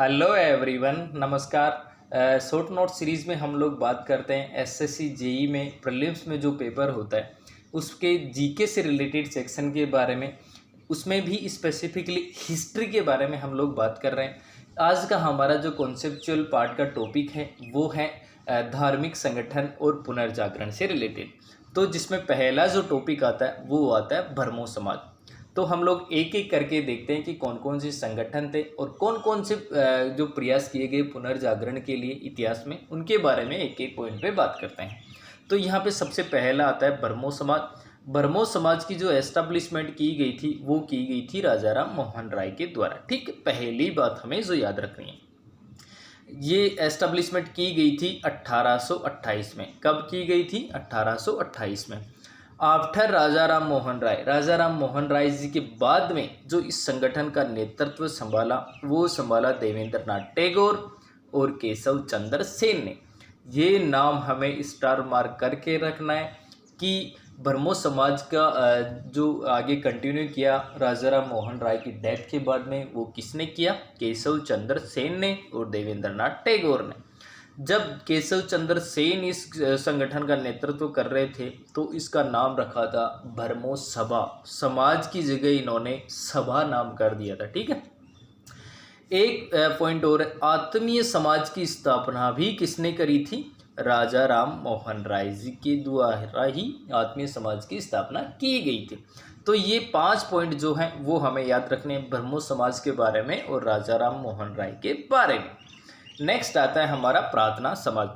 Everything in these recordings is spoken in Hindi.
हेलो एवरीवन, नमस्कार। शॉर्ट नोट सीरीज़ में हम लोग बात करते हैं एसएससी जेई में प्रीलिम्स में जो पेपर होता है उसके जीके से रिलेटेड सेक्शन के बारे में। उसमें भी स्पेसिफिकली हिस्ट्री के बारे में हम लोग बात कर रहे हैं। आज का हमारा जो कॉन्सेप्चुअल पार्ट का टॉपिक है वो है धार्मिक संगठन और पुनर्जागरण से रिलेटेड। तो जिसमें पहला जो टॉपिक आता है वो आता है भरमो समाज। तो हम लोग एक एक करके देखते हैं कि कौन कौन से संगठन थे और कौन कौन से जो प्रयास किए गए पुनर्जागरण के लिए इतिहास में, उनके बारे में एक एक पॉइंट पे बात करते हैं। तो यहाँ पे सबसे पहला आता है भरमो समाज। भरमो समाज की जो एस्टेब्लिशमेंट की गई थी वो की गई थी राजा राम मोहन राय के द्वारा। ठीक, पहली बात हमें जो याद रखनी है, ये एस्टेब्लिशमेंट की गई थी 1828 में। कब की गई थी? 1828 में। आफ्टर राजा राम मोहन राय जी के बाद में जो इस संगठन का नेतृत्व संभाला वो संभाला देवेंद्र नाथ टैगोर और केशव चंद्र सेन ने। ये नाम हमें स्टार मार्क करके रखना है कि भरमो समाज का जो आगे कंटिन्यू किया राजा राम मोहन राय की डेथ के बाद में वो किसने किया? केशव चंद्र सेन ने और देवेंद्र नाथ टैगोर ने। जब केशव चंद्र सेन इस संगठन का नेतृत्व कर रहे थे तो इसका नाम रखा था भरमो सभा। समाज की जगह इन्होंने सभा नाम कर दिया था। ठीक है। एक पॉइंट और, आत्मीय समाज की स्थापना भी किसने करी थी? राजा राम मोहन राय जी के द्वारा ही आत्मीय समाज की स्थापना की गई थी। तो ये 5 पॉइंट जो हैं वो हमें याद रखने हैं भरमो समाज के बारे में और राजा राम मोहन राय के बारे में। नेक्स्ट आता है हमारा प्रार्थना समाज।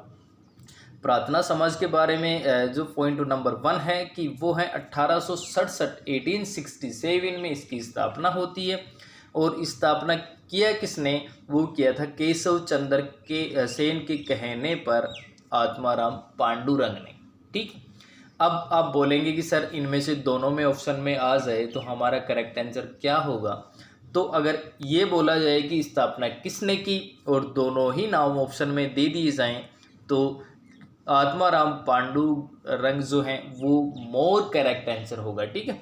प्रार्थना समाज के बारे में जो पॉइंट नंबर 1 है कि वो है 1867 में इसकी स्थापना होती है। और स्थापना किया किसने? वो किया था केशव चंद्र के सेन के कहने पर आत्माराम पांडुरंग ने। ठीक। अब आप बोलेंगे कि सर इनमें से दोनों में ऑप्शन में आ जाए तो हमारा करेक्ट आंसर क्या होगा? तो अगर ये बोला जाए कि स्थापना किसने की और दोनों ही नाम ऑप्शन में दे दिए जाएं तो आत्माराम पांडुरंग जो हैं वो मोर करेक्ट आंसर होगा। ठीक है।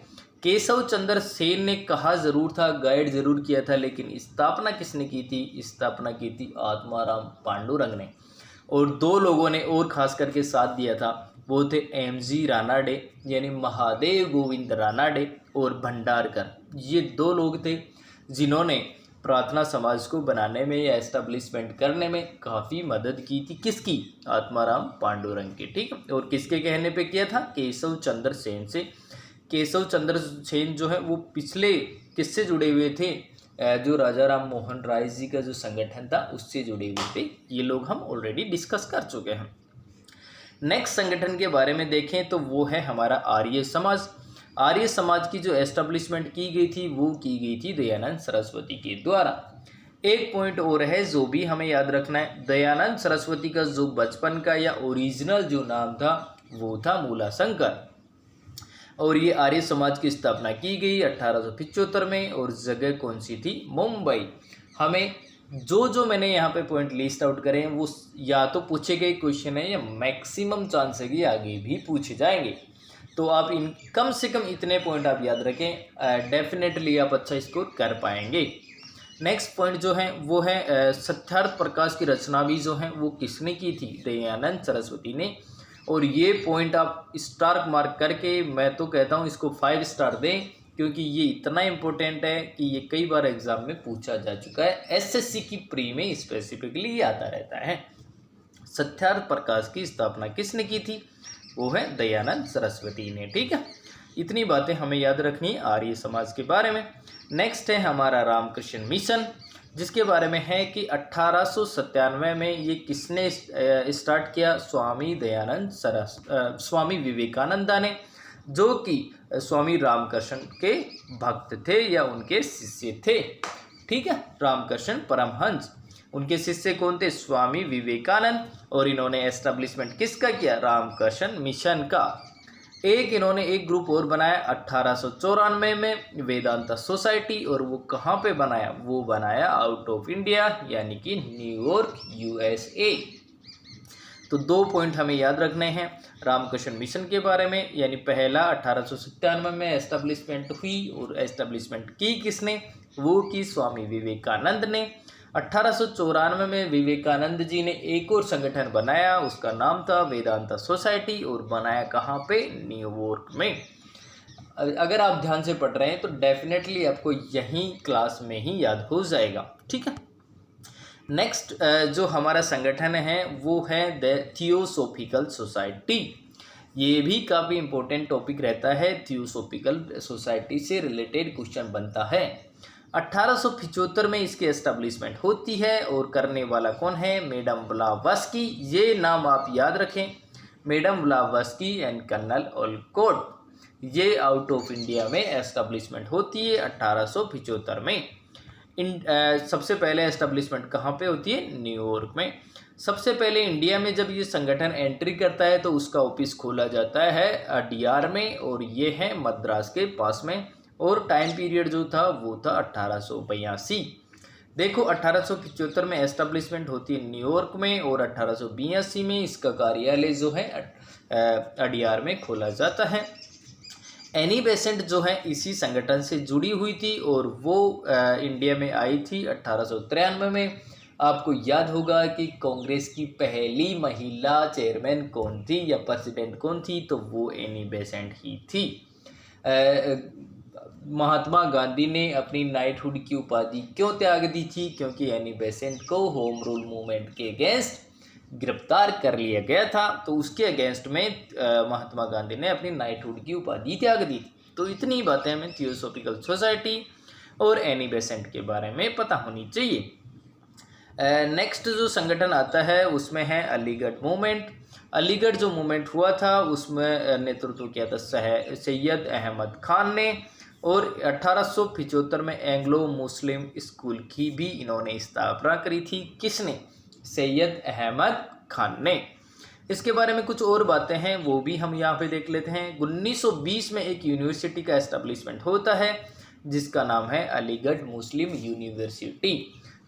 केशव चंद्र सेन ने कहा जरूर था, गाइड जरूर किया था, लेकिन स्थापना किसने की थी? स्थापना की थी आत्माराम पांडुरंग ने। और 2 लोगों ने और खास करके साथ दिया था, वो थे एमजी रानाडे यानी महादेव गोविंद रानाडे और भंडारकर। ये 2 लोग थे जिन्होंने प्रार्थना समाज को बनाने में या एस्टेब्लिशमेंट करने में काफ़ी मदद की थी। किसकी? आत्माराम पांडुरंग की। ठीक है। और किसके कहने पे किया था? केशव चंद्र सेन से। केशव चंद्र सेन जो है वो पिछले किससे जुड़े हुए थे? जो राजा राम मोहन राय जी का जो संगठन था उससे जुड़े हुए थे। ये लोग हम ऑलरेडी डिस्कस कर चुके हैं। नेक्स्ट संगठन के बारे में देखें तो वो है हमारा आर्य समाज। आर्य समाज की जो एस्टेब्लिशमेंट की गई थी वो की गई थी दयानंद सरस्वती के द्वारा। एक पॉइंट और है जो भी हमें याद रखना है, दयानंद सरस्वती का जो बचपन का या ओरिजिनल जो नाम था वो था मूलाशंकर। और ये आर्य समाज की स्थापना की गई 1875 में और जगह कौन सी थी? मुंबई। हमें जो मैंने यहाँ पे पॉइंट लिस्ट आउट करे हैं वो या तो पूछे गए क्वेश्चन है या मैक्सिमम चांस है कि आगे भी पूछे जाएंगे। तो आप इन कम से कम इतने पॉइंट आप याद रखें, डेफिनेटली आप अच्छा स्कोर कर पाएंगे। नेक्स्ट पॉइंट जो है वो है सत्यार्थ प्रकाश की रचना भी जो है वो किसने की थी? दयानंद सरस्वती ने। और ये पॉइंट आप स्टार मार्क करके, मैं तो कहता हूँ इसको 5 स्टार दें क्योंकि ये इतना इम्पोर्टेंट है कि ये कई बार एग्जाम में पूछा जा चुका है। एसएससी की प्री में स्पेसिफिकली ये आता रहता है। सत्यार्थ प्रकाश की स्थापना किसने की थी? वो है दयानंद सरस्वती ने। ठीक है। इतनी बातें हमें याद रखनी है आर्य समाज के बारे में। नेक्स्ट है हमारा रामकृष्ण मिशन, जिसके बारे में है कि 1897 में ये किसने स्टार्ट किया? स्वामी विवेकानंदा ने, जो कि स्वामी रामकृष्ण के भक्त थे या उनके शिष्य थे। ठीक है। रामकृष्ण परमहंस, उनके शिष्य कौन थे? स्वामी विवेकानंद। और इन्होंने एस्टेब्लिशमेंट किसका किया? रामकृष्ण मिशन का। इन्होंने एक ग्रुप और बनाया 1894 में, वेदांता सोसाइटी। और वो कहाँ पे बनाया? वो बनाया आउट ऑफ इंडिया यानी कि न्यूयॉर्क यूएसए। तो 2 पॉइंट हमें याद रखने हैं रामकृष्ण मिशन के बारे में। यानी पहला 1897 में एस्टेब्लिशमेंट हुई और एस्टेब्लिशमेंट की किसने? वो की स्वामी विवेकानंद ने। 1894 में विवेकानंद जी ने एक और संगठन बनाया, उसका नाम था वेदांता सोसाइटी, और बनाया कहाँ पे? न्यूयॉर्क में। अगर आप ध्यान से पढ़ रहे हैं तो डेफिनेटली आपको यहीं क्लास में ही याद हो जाएगा, ठीक है। नेक्स्ट जो हमारा संगठन है वो है द थियोसॉफिकल सोसाइटी। ये भी काफ़ी इंपॉर्टेंट टॉपिक रहता है, थियोसॉफिकल सोसाइटी से रिलेटेड क्वेश्चन बनता है। 1875 में इसकी एस्टेब्लिशमेंट होती है और करने वाला कौन है? Madam Blavatsky. ये नाम आप याद रखें, madam Blavatsky and colonel Olcott. ये आउट ऑफ इंडिया में एस्टेब्लिशमेंट होती है 1875 में। सबसे पहले एस्टेब्लिशमेंट कहाँ पे होती है? न्यूयॉर्क में। सबसे पहले इंडिया में जब ये संगठन एंट्री करता है तो उसका ऑफिस खोला जाता है अडियार में, और ये है मद्रास के पास में, और टाइम पीरियड जो था वो था 1882। देखो 1875 में एस्टेब्लिशमेंट होती है न्यूयॉर्क में, और 1882 में इसका कार्यालय जो है अडियार में खोला जाता है। एनी बेसेंट जो है इसी संगठन से जुड़ी हुई थी, और वो इंडिया में आई थी 1893 में। आपको याद होगा कि कांग्रेस की पहली महिला चेयरमैन कौन थी या प्रेसिडेंट कौन थी? तो वो एनी बेसेंट ही थी। महात्मा गांधी ने अपनी नाइटहुड की उपाधि क्यों त्याग दी थी? क्योंकि एनी बेसेंट को होम रूल मूवमेंट के अगेंस्ट गिरफ्तार कर लिया गया था, तो उसके अगेंस्ट में महात्मा गांधी ने अपनी नाइटहुड की उपाधि त्याग दी थी। तो इतनी बातें हमें थियोसॉफिकल सोसाइटी और एनी बेसेंट के बारे में पता होनी चाहिए। नेक्स्ट जो संगठन आता है उसमें है अलीगढ़ मूवमेंट। अलीगढ़ जो मूवमेंट हुआ था उसमें नेतृत्व किया था सैयद अहमद खान ने, और 1875 में एंग्लो मुस्लिम स्कूल की भी इन्होंने स्थापना करी थी। किसने? सैयद अहमद खान ने। इसके बारे में कुछ और बातें हैं वो भी हम यहाँ पे देख लेते हैं। 1920 में एक यूनिवर्सिटी का एस्टेब्लिशमेंट होता है जिसका नाम है अलीगढ़ मुस्लिम यूनिवर्सिटी।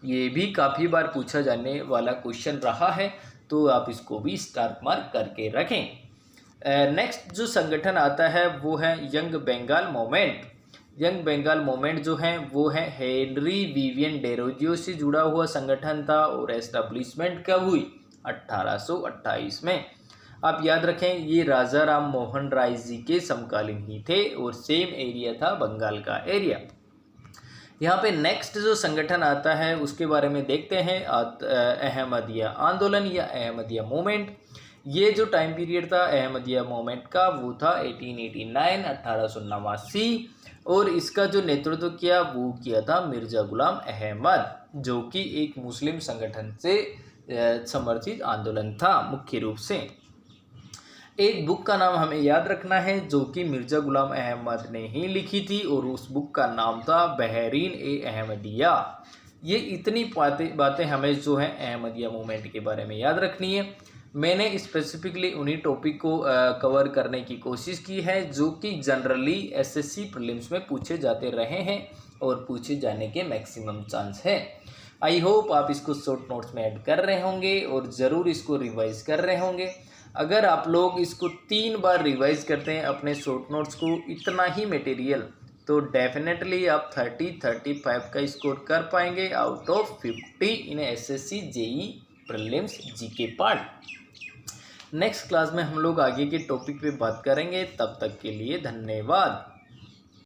ये भी काफ़ी बार पूछा जाने वाला क्वेश्चन रहा है, तो आप इसको भी स्टार मार्क करके रखें। नेक्स्ट जो संगठन आता है वो है young Bengal movement. Young Bengal movement जो है वो है हेनरी विवियन डेरोजियो से जुड़ा हुआ संगठन था, और एस्टेब्लिशमेंट कब हुई? 1828 में। आप याद रखें ये राजा राम मोहन राय जी के समकालीन ही थे, और सेम एरिया था बंगाल का एरिया। यहाँ पे नेक्स्ट जो संगठन आता है उसके बारे में देखते हैं, अहमदिया आंदोलन या अहमदिया मूवमेंट। ये जो टाइम पीरियड था अहमदिया मूवमेंट का वो था 1889 1889, और इसका जो नेतृत्व किया वो किया था मिर्जा गुलाम अहमद, जो कि एक मुस्लिम संगठन से समर्थित आंदोलन था मुख्य रूप से। एक बुक का नाम हमें याद रखना है जो कि मिर्जा गुलाम अहमद ने ही लिखी थी, और उस बुक का नाम था बहरीन ए अहमदिया। ये इतनी बातें हमें जो है अहमदिया मूवमेंट के बारे में याद रखनी है। मैंने स्पेसिफिकली उन्हीं टॉपिक को कवर करने की कोशिश की है जो कि जनरली एसएससी प्रीलिम्स में पूछे जाते रहे हैं और पूछे जाने के मैक्सिमम चांस है। आई होप आप इसको शॉर्ट नोट्स में ऐड कर रहे होंगे और ज़रूर इसको रिवाइज कर रहे होंगे। अगर आप लोग इसको 3 बार रिवाइज करते हैं अपने शॉर्ट नोट्स को, इतना ही मटेरियल, तो डेफिनेटली आप 30-35 का स्कोर कर पाएंगे out of 50 in SSC JE prelims GK part. Next class में हम लोग आगे के टॉपिक पे बात करेंगे। तब तक के लिए धन्यवाद।